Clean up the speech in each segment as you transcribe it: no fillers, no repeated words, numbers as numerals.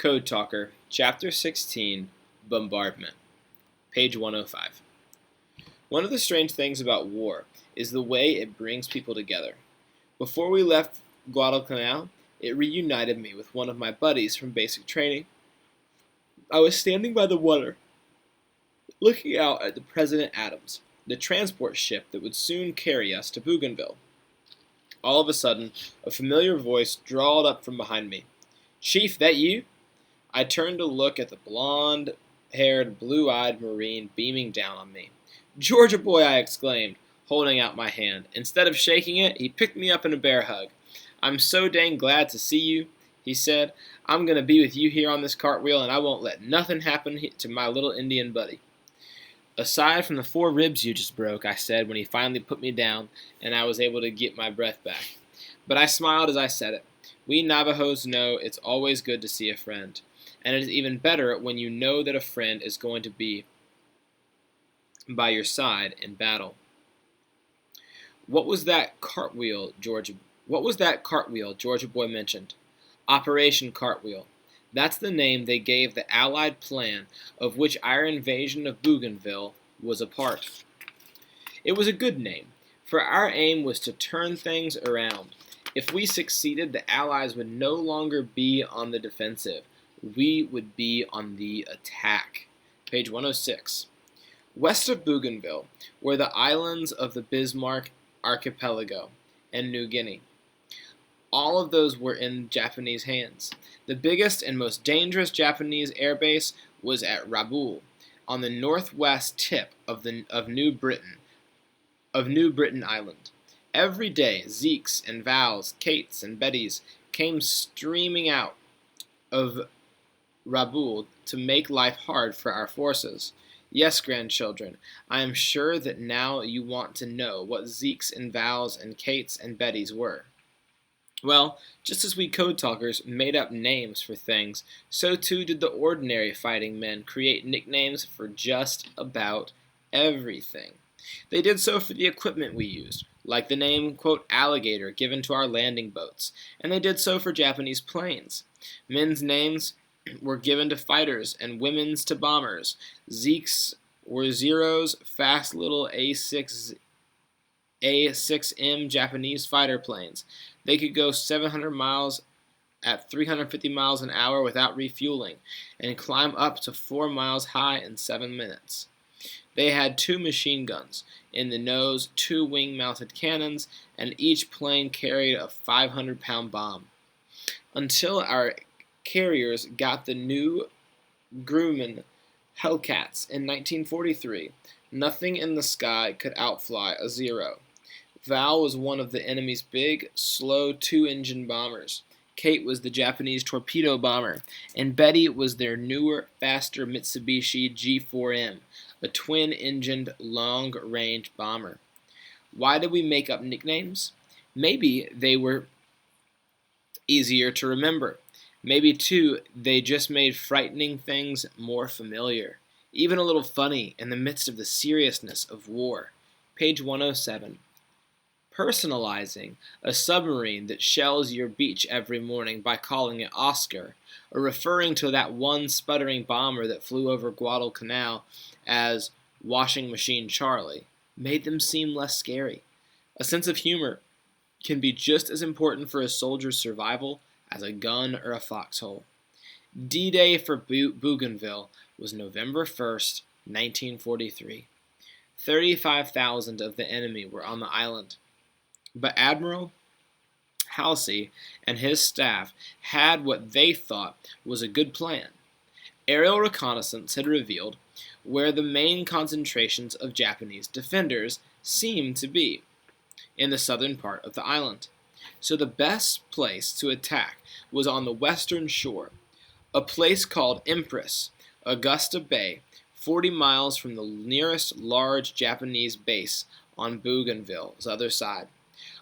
Code Talker, Chapter 16, Bombardment, page 105. One of the strange things about war is the way it brings people together. Before we left Guadalcanal, it reunited me with one of my buddies from basic training. I was standing by the water, looking out at the President Adams, the transport ship that would soon carry us to Bougainville. All of a sudden, a familiar voice drawled up from behind me. "Chief, that you?" I turned to look at the blonde-haired, blue-eyed Marine beaming down on me. "Georgia boy," I exclaimed, holding out my hand. Instead of shaking it, he picked me up in a bear hug. "I'm so dang glad to see you," he said. "I'm going to be with you here on this cartwheel, and I won't let nothing happen to my little Indian buddy." "Aside from the 4 ribs you just broke," I said when he finally put me down and I was able to get my breath back. But I smiled as I said it. We Navajos know it's always good to see a friend. And it is even better when you know that a friend is going to be by your side in battle. What was that cartwheel Georgia boy mentioned? Operation Cartwheel. That's the name they gave the Allied plan of which our invasion of Bougainville was a part. It was a good name, for our aim was to turn things around. If we succeeded, the Allies would no longer be on the defensive. We would be on the attack. Page 106. West of Bougainville were the islands of the Bismarck Archipelago and New Guinea. All of those were in Japanese hands. The biggest and most dangerous Japanese airbase was at Rabaul, on the northwest tip of New Britain Island. Every day, Zeeks and Vals, Kates and Bettys came streaming out of Rabaul to make life hard for our forces. Yes, grandchildren, I am sure that now you want to know what Zeeks and Vals and Kates and Bettys were. Well, just as we code talkers made up names for things, so too did the ordinary fighting men create nicknames for just about everything. They did so for the equipment we used, like the name, quote, alligator given to our landing boats, and they did so for Japanese planes. Men's names were given to fighters and women's to bombers. Zeeks were Zeros, fast little A6M Japanese fighter planes. They could go 700 miles at 350 miles an hour without refueling and climb up to 4 miles high in 7 minutes. They had 2 machine guns in the nose, 2 wing-mounted cannons, and each plane carried a 500-pound bomb. Until our carriers got the new Grumman Hellcats in 1943, nothing in the sky could outfly a Zero. Val was one of the enemy's big, slow 2-engine bombers. Kate was the Japanese torpedo bomber, and Betty was their newer, faster Mitsubishi G4M, a twin-engined, long-range bomber. Why did we make up nicknames? Maybe they were easier to remember. Maybe, too, they just made frightening things more familiar, even a little funny in the midst of the seriousness of war. Page 107. Personalizing a submarine that shells your beach every morning by calling it Oscar, or referring to that one sputtering bomber that flew over Guadalcanal as Washing Machine Charlie, made them seem less scary. A sense of humor can be just as important for a soldier's survival as a gun or a foxhole. D-Day for Bougainville was November 1st, 1943. 35,000 of the enemy were on the island. But Admiral Halsey and his staff had what they thought was a good plan. Aerial reconnaissance had revealed where the main concentrations of Japanese defenders seemed to be, in the southern part of the island. So the best place to attack was on the western shore, a place called Empress, Augusta Bay, 40 miles from the nearest large Japanese base on Bougainville's other side.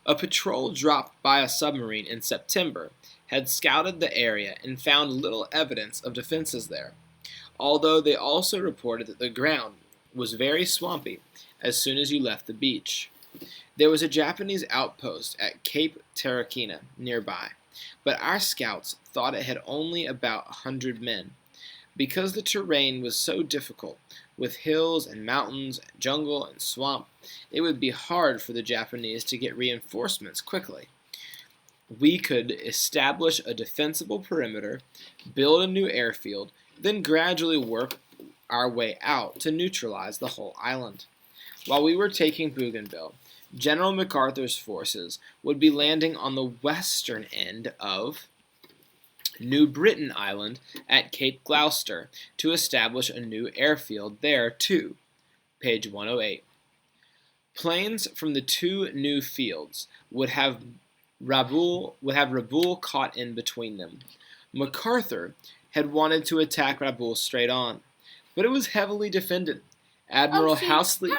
A patrol dropped by a submarine in September had scouted the area and found little evidence of defenses there, although they also reported that the ground was very swampy as soon as you left the beach. There was a Japanese outpost at Cape Tarakina nearby, but our scouts thought it had only about 100 men. Because the terrain was so difficult, with hills and mountains, and jungle and swamp, it would be hard for the Japanese to get reinforcements quickly. We could establish a defensible perimeter, build a new airfield, then gradually work our way out to neutralize the whole island. While we were taking Bougainville, General MacArthur's forces would be landing on the western end of New Britain Island at Cape Gloucester to establish a new airfield there too. Page 108. Planes from the two new fields would have Rabaul caught in between them. MacArthur had wanted to attack Rabaul straight on, but it was heavily defended. Admiral Housley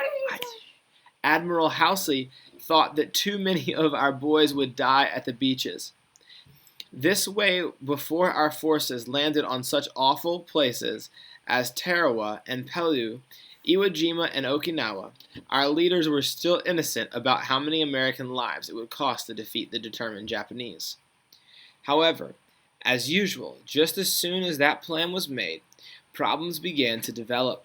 thought that too many of our boys would die at the beaches. This way, before our forces landed on such awful places as Tarawa and Peleliu, Iwo Jima and Okinawa, our leaders were still innocent about how many American lives it would cost to defeat the determined Japanese. However, as usual, just as soon as that plan was made, problems began to develop.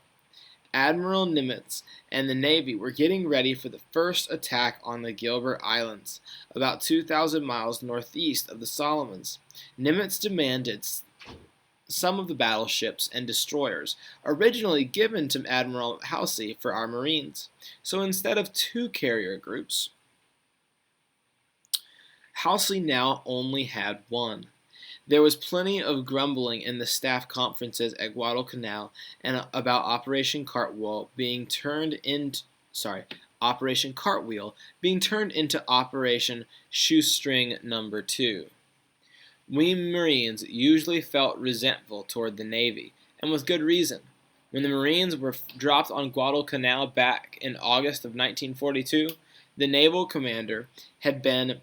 Admiral Nimitz and the Navy were getting ready for the first attack on the Gilbert Islands, about 2,000 miles northeast of the Solomons. Nimitz demanded some of the battleships and destroyers originally given to Admiral Halsey for our Marines. So instead of 2 carrier groups, Halsey now only had 1. There was plenty of grumbling in the staff conferences at Guadalcanal and about Operation Cartwheel being turned into Operation Shoestring Number 2. We Marines usually felt resentful toward the Navy, and with good reason. When the Marines were dropped on Guadalcanal back in August of 1942, the naval commander had been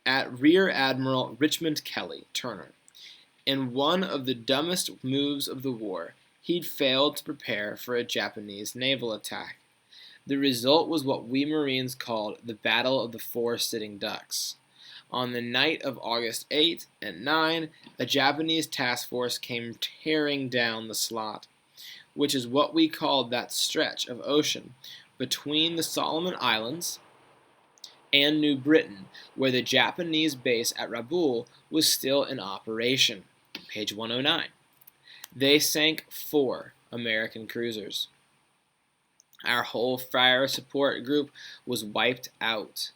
Rear Admiral Richmond Kelly Turner. In one of the dumbest moves of the war, he'd failed to prepare for a Japanese naval attack. The result was what we Marines called the Battle of the Four Sitting Ducks. On the night of August 8 and 9, a Japanese task force came tearing down the slot, which is what we called that stretch of ocean between the Solomon Islands and New Britain, where the Japanese base at Rabaul was still in operation. Page 109. They sank 4 American cruisers. Our whole fire support group was wiped out.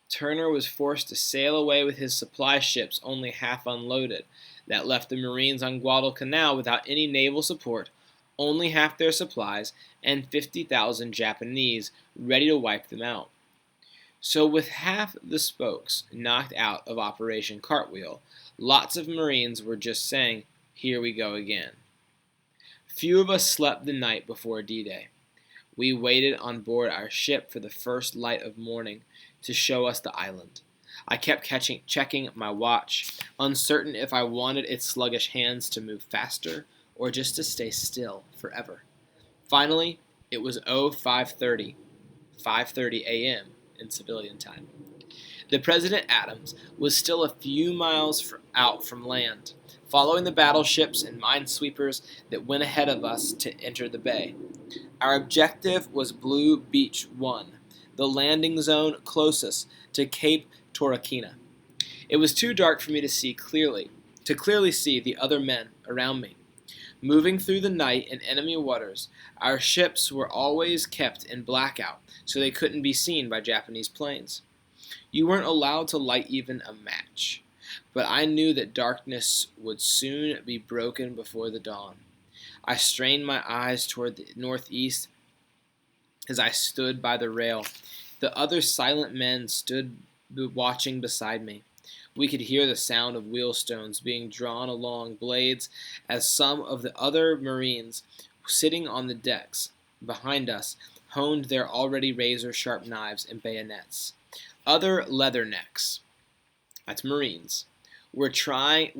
Turner was forced to sail away with his supply ships only half unloaded. That left the Marines on Guadalcanal without any naval support, only half their supplies, and 50,000 Japanese ready to wipe them out. So with half the spokes knocked out of Operation Cartwheel, lots of Marines were just saying, "Here we go again." Few of us slept the night before D-Day. We waited on board our ship for the first light of morning to show us the island. I kept checking my watch, uncertain if I wanted its sluggish hands to move faster or just to stay still forever. Finally, it was 5:30 a.m. in civilian time. The President Adams was still a few miles out from land, following the battleships and minesweepers that went ahead of us to enter the bay. Our objective was Blue Beach 1, the landing zone closest to Cape Torquemada. It was too dark for me to clearly see the other men around me. Moving through the night in enemy waters, our ships were always kept in blackout, so they couldn't be seen by Japanese planes. You weren't allowed to light even a match, but I knew that darkness would soon be broken before the dawn. I strained my eyes toward the northeast as I stood by the rail. The other silent men stood watching beside me. We could hear the sound of wheelstones being drawn along blades as some of the other Marines sitting on the decks behind us honed their already razor-sharp knives and bayonets. Other leathernecks, that's Marines, were tying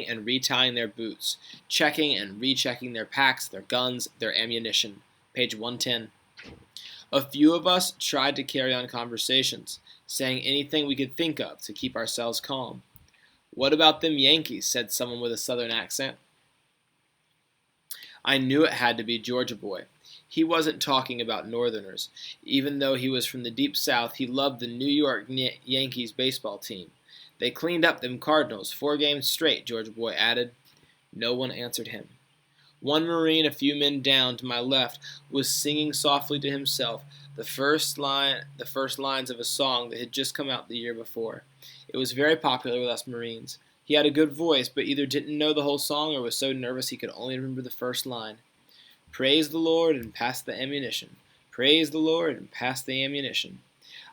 and retying their boots, checking and rechecking their packs, their guns, their ammunition. Page 110. A few of us tried to carry on conversations, saying anything we could think of to keep ourselves calm. "What about them Yankees?" said someone with a southern accent. I knew it had to be Georgia boy. He wasn't talking about Northerners. Even though he was from the deep South, he loved the New York Yankees baseball team. "They cleaned up them Cardinals 4 games straight," Georgia boy added. No one answered him. One Marine a few men down to my left was singing softly to himself the first lines of a song that had just come out the year before. It was very popular with us Marines. He had a good voice, but either didn't know the whole song or was so nervous he could only remember the first line. "Praise the Lord and pass the ammunition. Praise the Lord and pass the ammunition."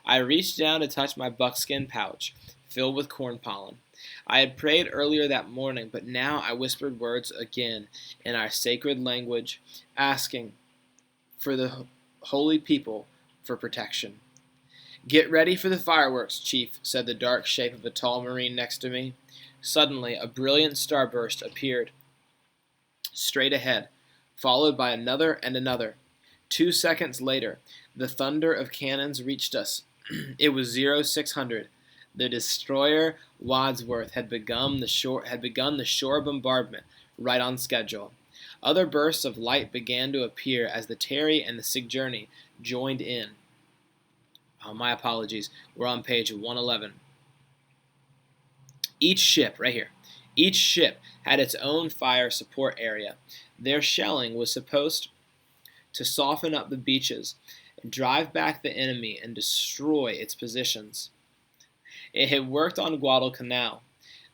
I reached down to touch my buckskin pouch, filled with corn pollen. I had prayed earlier that morning, but now I whispered words again in our sacred language, asking for the holy people for protection. "Get ready for the fireworks, Chief," said the dark shape of a tall Marine next to me. Suddenly, a brilliant starburst appeared straight ahead, followed by another and another. 2 seconds later, the thunder of cannons reached us. It was 0600. The destroyer Wadsworth had begun the shore bombardment right on schedule. Other bursts of light began to appear as the Terry and the Sigourney joined in. My apologies. We're on page 111. Each ship, right here, each ship had its own fire support area. Their shelling was supposed to soften up the beaches, drive back the enemy, and destroy its positions. It had worked on Guadalcanal.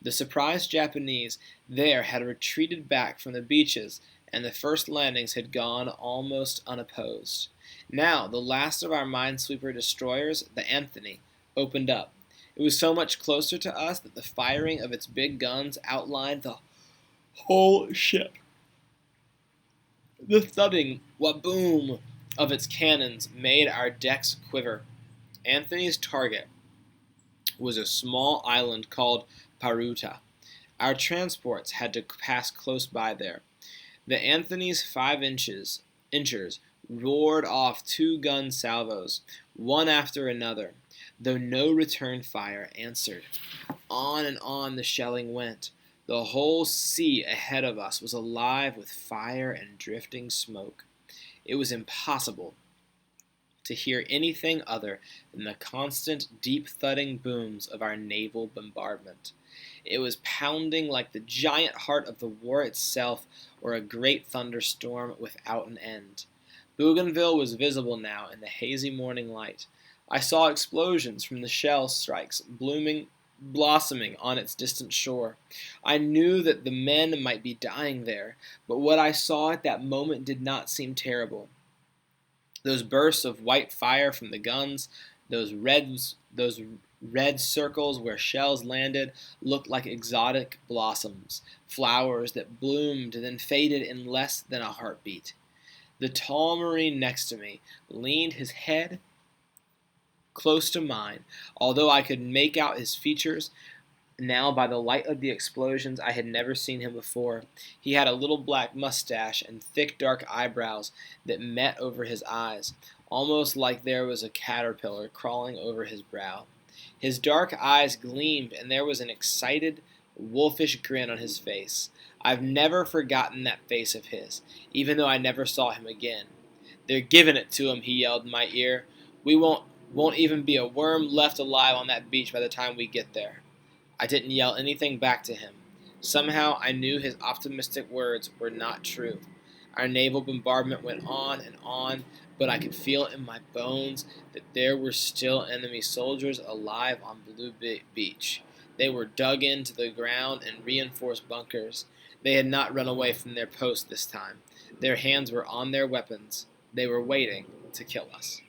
The surprised Japanese there had retreated back from the beaches, and the first landings had gone almost unopposed. Now, the last of our minesweeper destroyers, the Anthony, opened up. It was so much closer to us that the firing of its big guns outlined the whole ship. The thudding waboom of its cannons made our decks quiver. Anthony's target was a small island called Paruta. Our transports had to pass close by there. The Anthony's 5-inchers roared off 2-gun salvos, one after another, though no return fire answered. On and on the shelling went. The whole sea ahead of us was alive with fire and drifting smoke. It was impossible to hear anything other than the constant, deep-thudding booms of our naval bombardment. It was pounding like the giant heart of the war itself, or a great thunderstorm without an end. Bougainville was visible now in the hazy morning light. I saw explosions from the shell strikes blossoming on its distant shore. I knew that the men might be dying there, but what I saw at that moment did not seem terrible. Those bursts of white fire from the guns, those red circles where shells landed, looked like exotic blossoms, flowers that bloomed and then faded in less than a heartbeat. The tall Marine next to me leaned his head close to mine. Although I could make out his features now by the light of the explosions, I had never seen him before. He had a little black mustache and thick dark eyebrows that met over his eyes, almost like there was a caterpillar crawling over his brow. His dark eyes gleamed, and there was an excited, wolfish grin on his face. I've never forgotten that face of his, even though I never saw him again. "They're giving it to him," he yelled in my ear. "We won't even be a worm left alive on that beach by the time we get there." I didn't yell anything back to him. Somehow I knew his optimistic words were not true. Our naval bombardment went on, but I could feel in my bones that there were still enemy soldiers alive on Blue Beach. They were dug into the ground in reinforced bunkers. They had not run away from their post this time. Their hands were on their weapons. They were waiting to kill us.